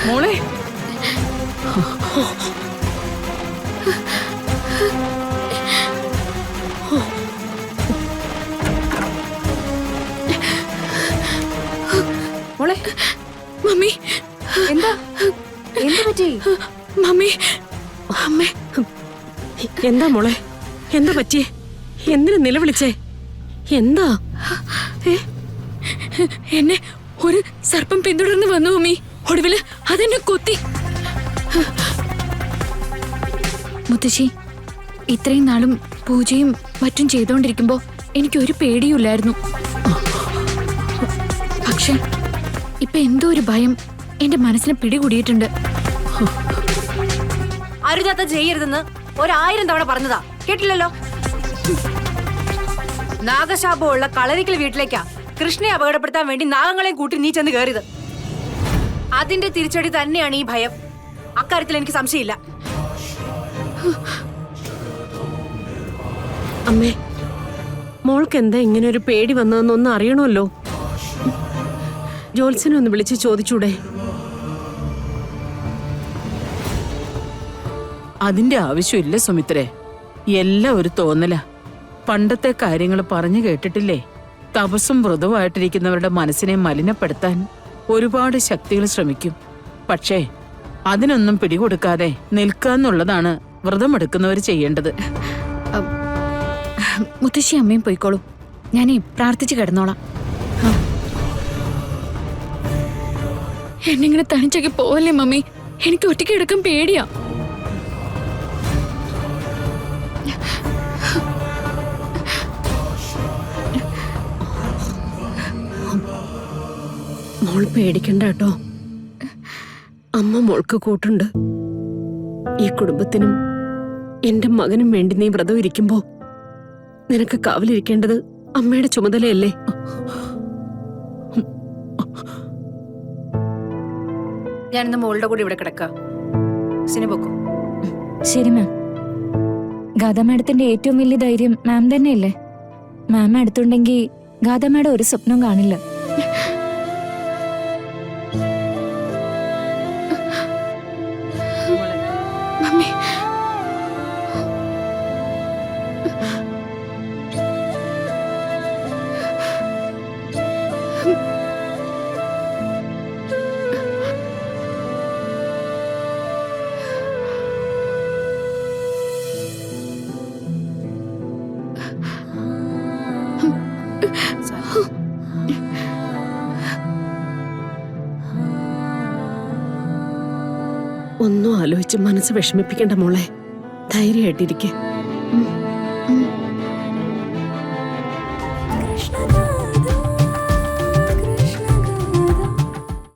മോളെ മോളെ മമ്മി എന്താ എന്ത് പറ്റി? മമ്മി അമ്മേ എന്താ മോളെ എന്താ പറ്റിയേ? എന്തിനു നിലവിളിച്ചേ? എന്താ? എന്നെ ഒരു സർപ്പം പിന്തുടർന്ന് വന്നു മമ്മി. ഒടുവില് അതെന്നെ കൊത്തി. മുത്തശ്ശി, ഇത്രയും നാളും പൂജയും മറ്റും ചെയ്തോണ്ടിരിക്കുമ്പോ എനിക്കൊരു പേടിയുമില്ലായിരുന്നു. പക്ഷെ ഇപ്പൊ എന്തോ ഒരു ഭയം എന്റെ മനസ്സിനെ പിടികൂടിയിട്ടുണ്ട്. അരുതാത്ത ചെയ്യരുതെന്ന് 1000 തവണ പറഞ്ഞതാ, കേട്ടില്ലല്ലോ. നാഗശാപമുള്ള കളരിക്കൽ വീട്ടിലേക്കാ കൃഷ്ണയെ അപകടപ്പെടുത്താൻ വേണ്ടി നാഗങ്ങളെയും കൂട്ടി നീ ചെന്ന് കയറിയത്. അതിന്റെ തിരിച്ചടി തന്നെയാണ് ഈ ഭയം. അക്കാര്യത്തിൽ എനിക്ക് സംശയമില്ല. അമ്മേ, മോൾക്ക് എന്താ ഇങ്ങനെ ഒരു പേടി വന്നതെന്നൊന്ന് അറിയണമല്ലോ. ജോത്സ്യനെ ഒന്ന് വിളിച്ച് ചോദിച്ചൂടെ? അതിന്റെ ആവശ്യമില്ല സുമിത്രേ. എല്ലാം ഒരു തോന്നല. പണ്ടത്തെ കാര്യങ്ങൾ പറഞ്ഞു കേട്ടിട്ടില്ലേ? തപസ്സും വ്രതവുമായിട്ടിരിക്കുന്നവരുടെ മനസ്സിനെ മലിനപ്പെടുത്താൻ ഒരുപാട് ശക്തികൾ ശ്രമിക്കും. പക്ഷേ അതിനൊന്നും പിടികൊടുക്കാതെ നിൽക്കാന്നുള്ളതാണ് വ്രതമെടുക്കുന്നവർ ചെയ്യേണ്ടത്. മുത്തശ്ശി അമ്മയും പോയിക്കോളൂ, ഞാനേ പ്രാർത്ഥിച്ചു കിടന്നോളാം. എന്നിങ്ങനെ തനിച്ചൊക്കെ പോവല്ലേ മമ്മി, എനിക്ക് ഒറ്റയ്ക്ക് എടുക്കാൻ പേടിയാ. മോൾ പേടിക്കണ്ട കേട്ടോ. അമ്മ മോൾക്ക് കൂട്ടുണ്ട്. ഈ കുടുംബത്തിനും എന്റെ മകനും വേണ്ടി നീ വ്രതം ഇരിക്കുമ്പോ നിനക്ക് കാവലിരിക്കേണ്ടത് അമ്മയുടെ ചുമതലയല്ലേ? ഞാനിന്ന് മോളുടെ കൂടെ ഇവിടെ കിടക്ക. സിനിമക്കും ശരി മാം. ഗാഥ മാഡത്തിന്റെ ഏറ്റവും വലിയ ധൈര്യം മാം തന്നെയല്ലേ? മാം അടുത്തുണ്ടെങ്കിൽ ഗാഥ മാഡം ഒരു സ്വപ്നം കാണില്ല. മമ്മി, ഒന്നും ആലോചിച്ച് മനസ്സ് വിഷമിപ്പിക്കണ്ട മോളെ. ധൈര്യമായിട്ടിരിക്കെ.